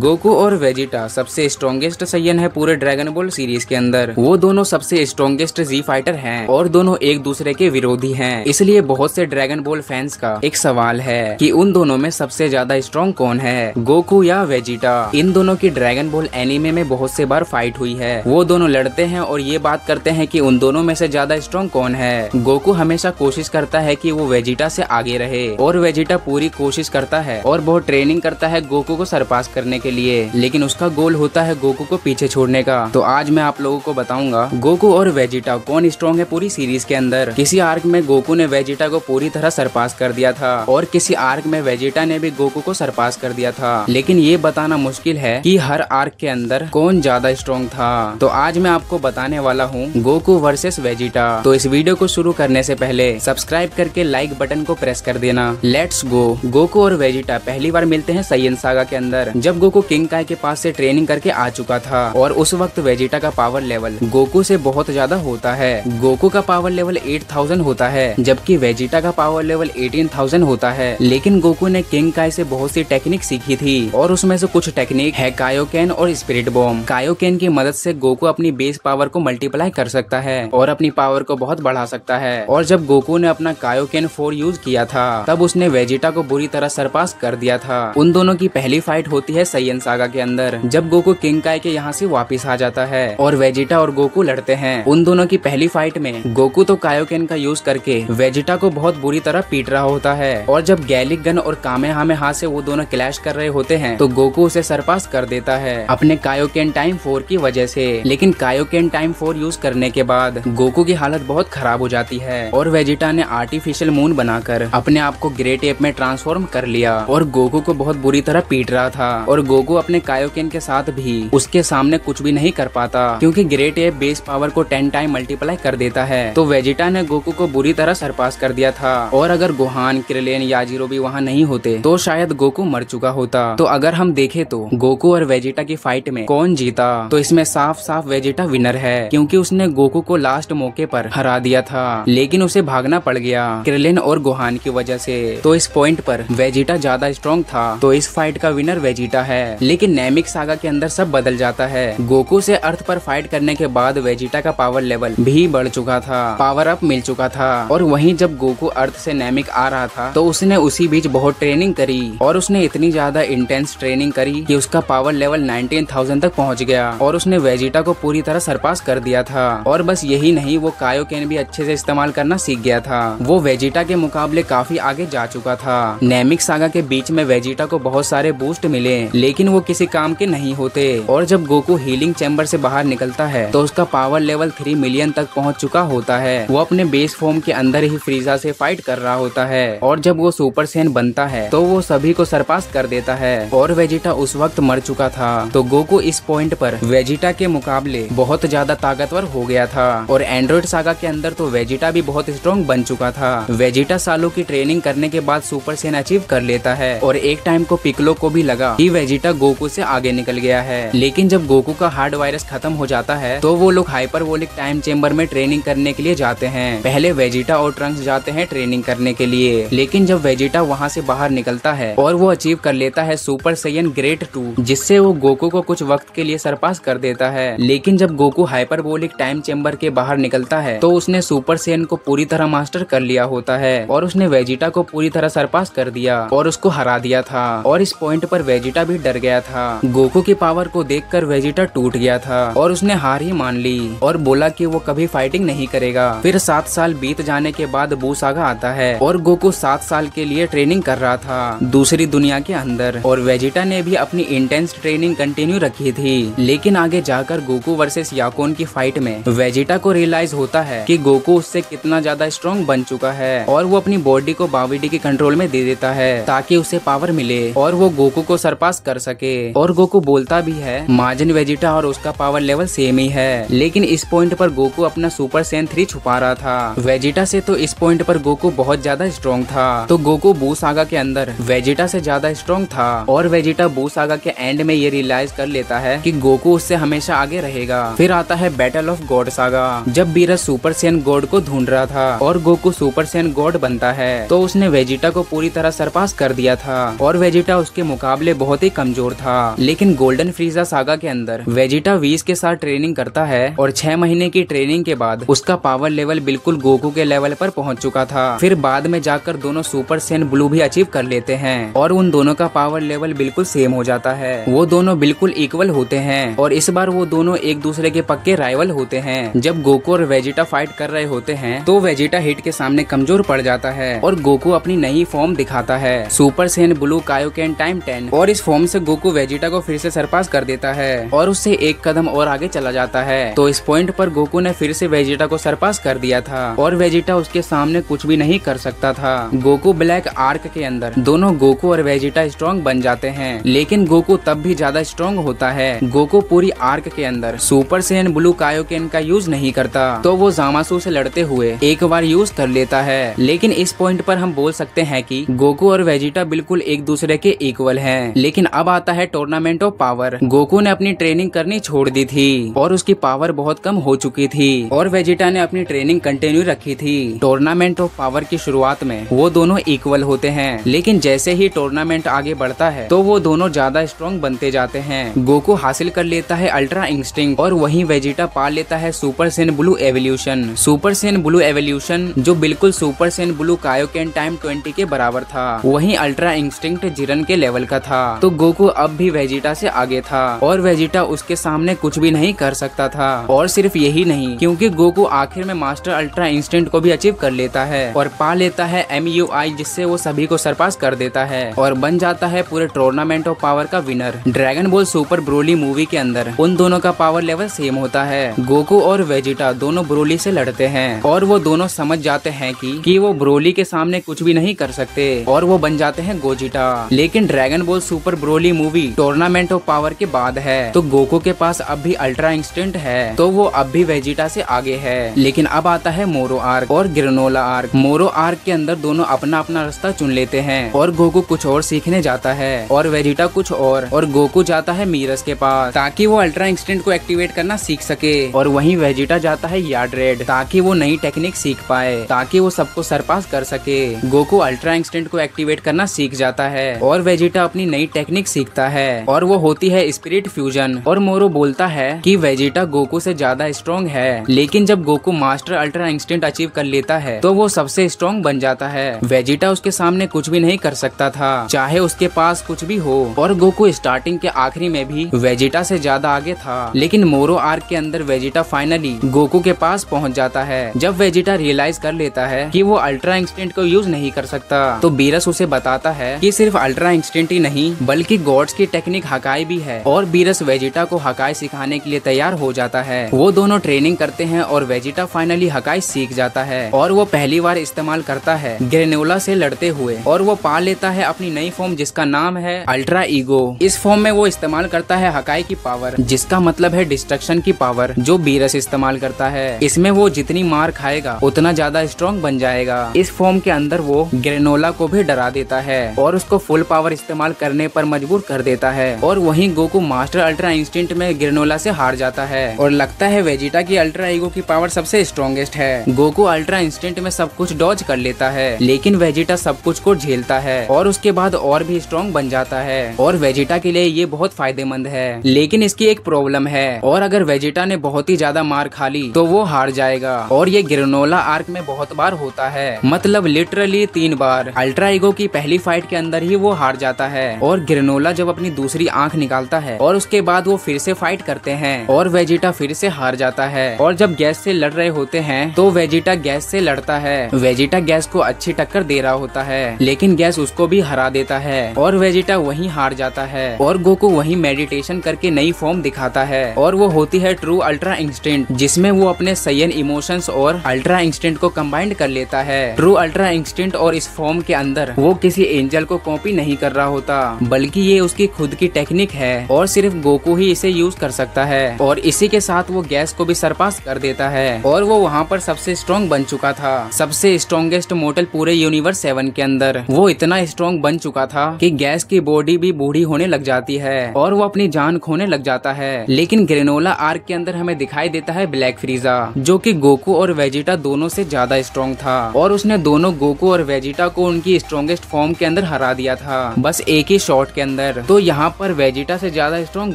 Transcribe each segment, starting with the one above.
Goku और Vegeta सबसे strongest Saiyan है पूरे ड्रैगन बॉल सीरीज के अंदर। वो दोनों सबसे स्ट्रॉन्गेस्ट जी फाइटर हैं और दोनों एक दूसरे के विरोधी हैं। इसलिए बहुत से ड्रैगन बॉल फैंस का एक सवाल है कि उन दोनों में सबसे ज्यादा स्ट्रॉन्ग कौन है, गोकू या वेजिटा। इन दोनों की ड्रैगन बॉल एनीमे में बहुत से बार फाइट हुई है। वो दोनों लड़ते हैं और ये बात करते हैं कि उन दोनों में से ज्यादा स्ट्रॉन्ग कौन है। गोकू हमेशा कोशिश करता है कि वो वेजिटा से आगे रहे और वेजिटा पूरी कोशिश करता है और बहुत ट्रेनिंग करता है गोकू को सरपास करने के लिए, लेकिन उसका गोल होता है गोकू को पीछे छोड़ने का। तो आज मैं आप लोगों को बताऊंगा गोकू और वेजिटा कौन स्ट्रॉन्ग है पूरी सीरीज के अंदर। किसी आर्क में गोकू ने वेजिटा को पूरी तरह सरपास कर दिया था और किसी आर्क में वेजिटा ने भी गोकू को सरपास कर दिया था, लेकिन ये बताना मुश्किल है कि हर आर्क के अंदर कौन ज्यादा स्ट्रॉन्ग था। तो आज मैं आपको बताने वाला हूँ गोकू वर्सेस वेजिटा। तो इस वीडियो को शुरू करने से पहले सब्सक्राइब करके लाइक बटन को प्रेस कर देना। Let's go. गोकू और वेजिटा पहली बार मिलते हैं साइयन सागा के अंदर, जब गोकू किंग काय के पास से ट्रेनिंग करके आ चुका था और उस वक्त वेजिटा का पावर लेवल गोकू से बहुत ज्यादा होता है। गोकू का पावर लेवल 8000 होता है जबकि वेजिटा का पावर लेवल 18000 होता है। लेकिन गोकू ने किंग काय से बहुत सी टेक्निक सीखी थी और उसमें से कुछ टेक्निक है कायोकेन और स्पिरिट बॉम्ब। कायोकेन की मदद से गोकू अपनी बेस पावर को मल्टीप्लाई कर सकता है और अपनी पावर को बहुत बढ़ा सकता है। और जब गोकू ने अपना कायोकेन 4 यूज किया था तब उसने वेजिटा को बुरी तरह सरपास कर दिया था। उन दोनों की पहली फाइट होती है साइयन सागा के अंदर, जब गोकू किंग काय के यहाँ से वापिस आ जाता है और वेजिटा और गोकू लड़ते हैं। उन दोनों की पहली फाइट में गोकू तो कायोकेन का यूज करके वेजिटा को बहुत बुरी तरह पीट रहा होता है और जब गैलिक गन और कामेहामेहा से वो दोनों क्लैश कर रहे होते हैं तो गोकू उसे सरपास कर देता है अपने कायोकेन टाइम 4 की वजह से। लेकिन कायोकेन टाइम 4 यूज करने के बाद गोकू की हालत बहुत खराब हो जाती है और वेजिटा ने आर्टिफिशियल मून बनाकर अपने आप को ग्रेट एप में ट्रांसफॉर्म कर लिया और गोकू को बहुत बुरी तरह पीट रहा था। और गोकू अपने कायोकेन के साथ भी उसके सामने कुछ भी नहीं कर पाता क्योंकि ग्रेट एप बेस पावर को 10 टाइम मल्टीप्लाई कर देता है। तो वेजिटा ने गोकू को बुरी तरह सरपास कर दिया था और अगर गोहान, क्रिलेन, याजिरो भी वहाँ नहीं होते तो शायद गोकू मर चुका होता। तो अगर हम देखें तो गोकू और वेजिटा की फाइट में कौन जीता, तो इसमें साफ साफ वेजिटा विनर है क्योंकि उसने गोकू को लास्ट मौके पर हरा दिया था, लेकिन उसे भागना पड़ गया क्रिलेन और गोहान की वजह से। तो इस पॉइंट पर वेजिटा ज्यादा स्ट्रॉन्ग था, तो इस फाइट का विनर वेजिटा है। लेकिन नेमिक सागा के अंदर सब बदल जाता है। गोकू से अर्थ पर फाइट करने के बाद वेजिटा का पावर लेवल भी बढ़ चुका था, पावर अप मिल चुका था। और वहीं जब गोकू अर्थ से नेमिक आ रहा था तो उसने उसी बीच बहुत ट्रेनिंग करी और उसने इतनी ज्यादा इंटेंस ट्रेनिंग करी कि उसका पावर लेवल 19000 तक पहुंच गया और उसने वेजिटा को पूरी तरह सरपास कर दिया था। और बस यही नहीं, वो कायोकेन भी अच्छे से इस्तेमाल करना सीख गया था। वो वेजिटा के मुकाबले काफी आगे जा चुका था। नेमिक सागा के बीच में वेजिटा को बहुत सारे बूस्ट मिले लेकिन वो किसी काम के नहीं होते। और जब गोकू हीलिंग चैम्बर से बाहर निकलता है तो उसका पावर लेवल 3 मिलियन तक पहुंच चुका होता है। वो अपने बेस फॉर्म के अंदर ही फ्रीजा से फाइट कर रहा होता है और जब वो सुपर सैयन बनता है तो वो सभी को सरपास कर देता है और वेजिटा उस वक्त मर चुका था। तो गोकू इस पॉइंट पर वेजिटा के मुकाबले बहुत ज्यादा ताकतवर हो गया था। और एंड्रॉइड सागा के अंदर तो वेजिटा भी बहुत स्ट्रॉन्ग बन चुका था। वेजिटा सालों की ट्रेनिंग करने के बाद सुपर सैयन अचीव कर लेता है और एक टाइम को पिकलो को भी लगा कि वेजिटा गोकू से आगे निकल गया है। लेकिन जब गोकू का हार्ड वायरस खत्म हो जाता है तो वो लोग हाइपरबोलिक टाइम चेम्बर में ट्रेनिंग करने के लिए जाते हैं। पहले वेजिटा और ट्रंक्स जाते हैं ट्रेनिंग करने के लिए, लेकिन जब वेजिटा वहाँ से बाहर निकलता है और वो अचीव कर लेता है सुपर सैयन ग्रेड 2, जिससे वो गोकू को कुछ वक्त के लिए सरपास कर देता है। लेकिन जब गोकू हाइपरबोलिक टाइम चेम्बर के बाहर निकलता है तो उसने सुपर सैयन को पूरी तरह मास्टर कर लिया होता है और उसने वेजिटा को पूरी तरह सरपास कर दिया और उसको हरा दिया था। और इस पॉइंट पर वेजिटा भी डर गया था। गोकू की पावर को देखकर वेजिटा टूट गया था और उसने हार ही मान ली और बोला कि वो कभी फाइटिंग नहीं करेगा। फिर 7 साल बीत जाने के बाद बू सागा आता है और गोकू 7 साल के लिए ट्रेनिंग कर रहा था दूसरी दुनिया के अंदर और वेजिटा ने भी अपनी इंटेंस ट्रेनिंग कंटिन्यू रखी थी। लेकिन आगे जाकर गोकू वर्सेस याकोन की फाइट में वेजिटा को रियलाइज होता है कि गोकू उससे कितना ज्यादा स्ट्रॉन्ग बन चुका है और वो अपनी बॉडी को बाविडी के कंट्रोल में दे देता है ताकि उसे पावर मिले और वो गोकू को सरपास कर सके। और गोकू बोलता भी है माजन वेजिटा और उसका पावर लेवल सेम ही है। लेकिन इस पॉइंट पर गोकू अपना सुपर सैयन 3 छुपा रहा था वेजिटा से, तो इस पॉइंट पर गोकू बहुत ज्यादा स्ट्रॉन्ग था। तो गोकू बू सागा के अंदर वेजिटा से ज्यादा स्ट्रॉन्ग था और वेजिटा बू सागा के एंड में ये रियलाइज कर लेता है कि गोकू उससे हमेशा आगे रहेगा। फिर आता है बैटल ऑफ गॉड सागा, जब बीरस सुपर सैयन गॉड को ढूंढ रहा था और गोकू सुपर सैयन गॉड बनता है तो उसने वेजिटा को पूरी तरह सरपास कर दिया था और वेजिटा उसके मुकाबले बहुत ही कमजोर कमजोर था। लेकिन गोल्डन फ्रीजा सागा के अंदर वेजिटा व्हीस के साथ ट्रेनिंग करता है और 6 महीने की ट्रेनिंग के बाद उसका पावर लेवल बिल्कुल गोकू के लेवल पर पहुंच चुका था। फिर बाद में जाकर दोनों सुपर सैयन ब्लू भी अचीव कर लेते हैं और उन दोनों का पावर लेवल बिल्कुल सेम हो जाता है। वो दोनों बिल्कुल इक्वल होते हैं और इस बार वो दोनों एक दूसरे के पक्के राइवल होते हैं। जब गोकू और वेजिटा फाइट कर रहे होते हैं तो वेजिटा हिट के सामने कमजोर पड़ जाता है और गोकू अपनी नई फॉर्म दिखाता है, super Saiyan blue Kaioken time 10, और इस फॉर्म से गोकू वेजिटा को फिर से सरपास कर देता है और उससे एक कदम और आगे चला जाता है। तो इस पॉइंट पर गोकू ने फिर से वेजिटा को सरपास कर दिया था और वेजिटा उसके सामने कुछ भी नहीं कर सकता था। गोकू ब्लैक आर्क के अंदर दोनों गोकू और वेजिटा स्ट्रॉन्ग बन जाते हैं, लेकिन गोकू तब भी ज्यादा स्ट्रॉन्ग होता है। गोकू पूरी आर्क के अंदर सुपर सैयन ब्लू कायोकेन का यूज नहीं करता, तो वो जामासू से लड़ते हुए एक बार यूज कर लेता है। लेकिन इस पॉइंट पर हम बोल सकते हैं कि गोकू और वेजिटा बिल्कुल एक दूसरे के इक्वल हैं। लेकिन अब आता है टूर्नामेंट ऑफ पावर। गोकू ने अपनी ट्रेनिंग करनी छोड़ दी थी और उसकी पावर बहुत कम हो चुकी थी और वेजिटा ने अपनी ट्रेनिंग कंटिन्यू रखी थी। टूर्नामेंट ऑफ पावर की शुरुआत में वो दोनों इक्वल होते हैं, लेकिन जैसे ही टूर्नामेंट आगे बढ़ता है तो वो दोनों ज्यादा स्ट्रॉन्ग बनते जाते हैं। गोकू हासिल कर लेता है अल्ट्रा इंस्टिंक्ट और वहीं वेजिटा पा लेता है super Saiyan blue evolution. Super Saiyan blue evolution जो बिल्कुल super Saiyan blue Kaioken time 20 के बराबर था, वहीं अल्ट्रा इंस्टिंक्ट जिरन के लेवल का था। तो गोकू अब भी वेजिटा से आगे था और वेजिटा उसके सामने कुछ भी नहीं कर सकता था। और सिर्फ यही नहीं, क्योंकि गोकू आखिर में मास्टर अल्ट्रा इंस्टिंक्ट को भी अचीव कर लेता है और पा लेता है MUI, जिससे वो सभी को सरपास कर देता है और बन जाता है पूरे टूर्नामेंट ऑफ पावर का winner. Dragon ball super Broly movie के अंदर उन दोनों का पावर लेवल सेम होता है। गोकू और वेजिटा दोनों ब्रोली से लड़ते हैं और वो दोनों समझ जाते हैं कि वो ब्रोली के सामने कुछ भी नहीं कर सकते और वो बन जाते हैं गोजिटा। लेकिन dragon ball super Broly movie tournament of power के बाद है, तो गोकू के पास अब भी अल्ट्रा इंस्टिंक्ट है, तो वो अब भी वेजिटा से आगे है। लेकिन अब आता है मोरो आर्क और ग्रेनोला आर्क। मोरो आर्क के अंदर दोनों अपना अपना रास्ता चुन लेते हैं और गोकू कुछ और सीखने जाता है और वेजिटा कुछ और गोकू जाता है मीरस के पास ताकि वो अल्ट्रा इंस्टिंक्ट को एक्टिवेट करना सीख सके और वहीं वेजिटा जाता है यार्ड रेड ताकि वो नई टेक्निक सीख पाए, ताकि वो सबको सरपास कर सके। गोकू अल्ट्रा इंस्टिंक्ट को एक्टिवेट करना सीख जाता है और वेजिटा अपनी नई टेक्निक सीखता है और वो होती है स्पिरिट फ्यूजन। और मोरो बोलता है कि वेजिटा गोकू से ज्यादा स्ट्रॉन्ग है, लेकिन जब Goku master ultra instinct achieve कर लेता है तो वो सबसे स्ट्रॉन्ग बन जाता है। वेजिटा उसके सामने कुछ भी नहीं कर सकता था, चाहे उसके पास कुछ भी हो। और गोकू स्टार्टिंग के आखिरी में भी वेजिटा से ज्यादा आगे था, लेकिन मोरो आर्क के अंदर वेजिटा फाइनली गोकू के पास पहुंच जाता है। जब वेजिटा रियलाइज कर लेता है कि वो अल्ट्रा इंस्टिंक्ट को यूज नहीं कर सकता, तो बीरस उसे बताता है कि सिर्फ अल्ट्रा इंस्टिंक्ट ही नहीं बल्कि गॉड्स की टेक्निक हकाई भी है और बीरस वेजिटा को हकाई सिखाने के लिए तैयार हो जाता है। वो दोनों ट्रेनिंग करते हैं और वेजिटा फाइनली हकाई सीख जाता है और वो पहली बार इस्तेमाल करता है ग्रेनोला से लड़ते हुए और वो पा लेता है अपनी नई फॉर्म जिसका नाम है अल्ट्रा ईगो। इस फॉर्म में वो इस्तेमाल करता है हकाई की पावर, जिसका मतलब है डिस्ट्रक्शन की पावर, जो बीरस इस्तेमाल करता है। इसमें वो जितनी मार खाएगा उतना ज्यादा स्ट्रॉन्ग बन जाएगा। इस फॉर्म के अंदर वो ग्रेनोला को भी डरा देता है और उसको फुल पावर इस्तेमाल करने पर मजबूर कर देता है और वहीं गोकू मास्टर अल्ट्रा इंस्टिंक्ट में ग्रेनोला से हार जाता है और लगता है वेजिटा की अल्ट्रा ईगो की पावर सबसे स्ट्रॉन्गेस्ट है। गोकू अल्ट्रा इंस्टिंक्ट में सब कुछ डॉज कर लेता है, लेकिन वेजिटा सब कुछ को झेलता है और उसके बाद और भी स्ट्रॉन्ग बन जाता है और वेजिटा के लिए ये बहुत फायदेमंद है। लेकिन इसकी एक प्रॉब्लम है, और अगर वेजिटा ने बहुत ही ज्यादा मार खा ली तो वो हार जाएगा और ये ग्रेनोला आर्क में बहुत बार होता है, मतलब लिटरली 3 बार। अल्ट्रा ईगो की पहली फाइट के अंदर ही वो हार जाता है और ग्रेनोला जब अपनी दूसरी आंख निकालता है और उसके बाद वो फिर से फाइट करते हैं और वेजिटा फिर से हार जाता है। और जब गैस से लड़ रहे होते हैं तो वेजिटा गैस से लड़ता है। वेजिटा गैस को अच्छी टक्कर दे रहा होता है, लेकिन गैस उसको भी हरा देता है और वेजिटा वहीं हार जाता है और गोकू वहीं मेडिटेशन करके नई फॉर्म दिखाता है और वो होती है ट्रू अल्ट्रा इंस्टिंक्ट, जिसमें वो अपने सैयन इमोशंस और अल्ट्रा इंस्टिंक्ट को कंबाइंड कर लेता है। ट्रू अल्ट्रा इंस्टिंक्ट और इस फॉर्म के अंदर वो किसी एंजल को कॉपी नहीं कर रहा होता, बल्कि ये उसकी खुद की टेक्निक है और सिर्फ गोकू ही इसे यूज कर सकता है। और इसी के साथ वो गैस को भी सरपास कर देता है और वो वहाँ पर सबसे स्ट्रॉन्ग बन चुका था, सबसे स्ट्रॉन्गेस्ट मोर्टल पूरे यूनिवर्स 7 के अंदर। वो इतना स्ट्रॉन्ग बन चुका था कि गैस की बॉडी भी बूढ़ी होने लग जाती है और वो अपनी जान खोने लग जाता है। लेकिन ग्रेनोला आर्क के अंदर हमें दिखाई देता है ब्लैक फ्रीजा, जो कि गोकू और वेजिटा दोनों से ज्यादा स्ट्रॉन्ग था और उसने दोनों गोकू और वेजिटा को उनकी स्ट्रॉन्गेस्ट फॉर्म के अंदर हरा दिया था, बस एक ही शॉट के अंदर। अंदर तो यहाँ पर वेजिटा से ज्यादा स्ट्रॉन्ग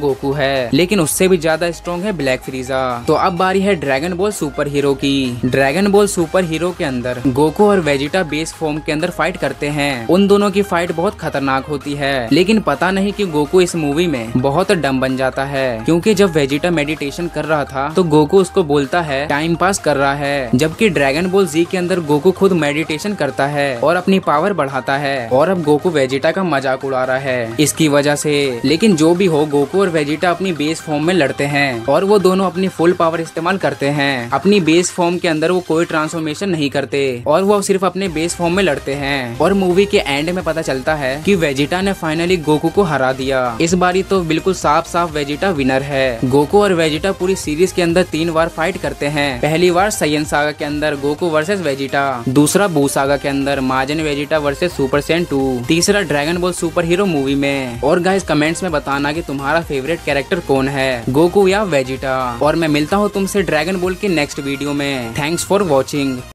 गोकू है, लेकिन उससे भी ज्यादा स्ट्रॉन्ग है ब्लैक फ्रीजा। तो अब बारी है ड्रैगन बॉल सुपर हीरो की। ड्रैगन बॉल सुपर हीरो के अंदर गोकू और वेजिटा बेस फॉर्म के अंदर फाइट करते हैं। उन दोनों की फाइट बहुत खतरनाक होती है, लेकिन पता नहीं कि गोकू इस मूवी में बहुत डम बन जाता है, क्योंकि जब वेजिटा मेडिटेशन कर रहा था तो गोकू उसको बोलता है टाइम पास कर रहा है, जबकि ड्रैगन बॉल जी के अंदर गोकू खुद मेडिटेशन करता है और अपनी पावर बढ़ाता है और अब गोकू वेजिटा का मजाक उड़ा रहा है इसकी वजह से। लेकिन जो भी हो, गोकू और वेजिटा अपनी बेस फॉर्म में लड़ते हैं और वो दोनों अपनी फुल पावर इस्तेमाल करते हैं। अपनी बेस फॉर्म के अंदर वो कोई ट्रांसफॉर्मेशन नहीं करते और वो सिर्फ अपने बेस फॉर्म में लड़ते हैं। और मूवी के एंड में पता चलता है कि वेजिटा ने फाइनली गोकू को हरा दिया। इस बारी तो बिल्कुल साफ साफ वेजिटा विनर है। गोकू और वेजिटा पूरी सीरीज के अंदर 3 बार फाइट करते हैं। पहली बार साइयन सागा के अंदर गोकू वर्सेस वेजिटा, दूसरा बू सागा के अंदर माजन वेजिटा वर्सेस सुपर सैयन 2, तीसरा dragon ball super hero movie में। और गाइस कमेंट्स में बताना कि तुम्हारा फेवरेट कैरेक्टर कौन है, गोकू या वेजिटा। और मैं मिलता हूँ तुमसे ड्रैगन बॉल के नेक्स्ट वीडियो में। Thanks for watching.